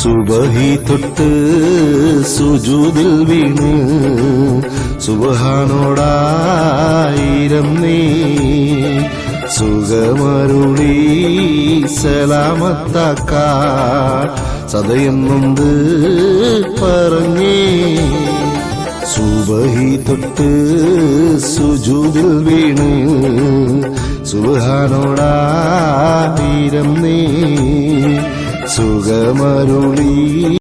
സുബഹി തൊട്ട് സുജൂദിൽ വീണ് സുബ്ഹാനോടായിരം നീ സുഖമരുളി സലാമത്താക്കാൻ സദയം നൊന്ത് പറഞ്ഞേ. സുബഹി തൊട്ട് സുജൂദിൽ വീണ് സുബ്ഹാനോടായിരം നീ സുഖമരുളി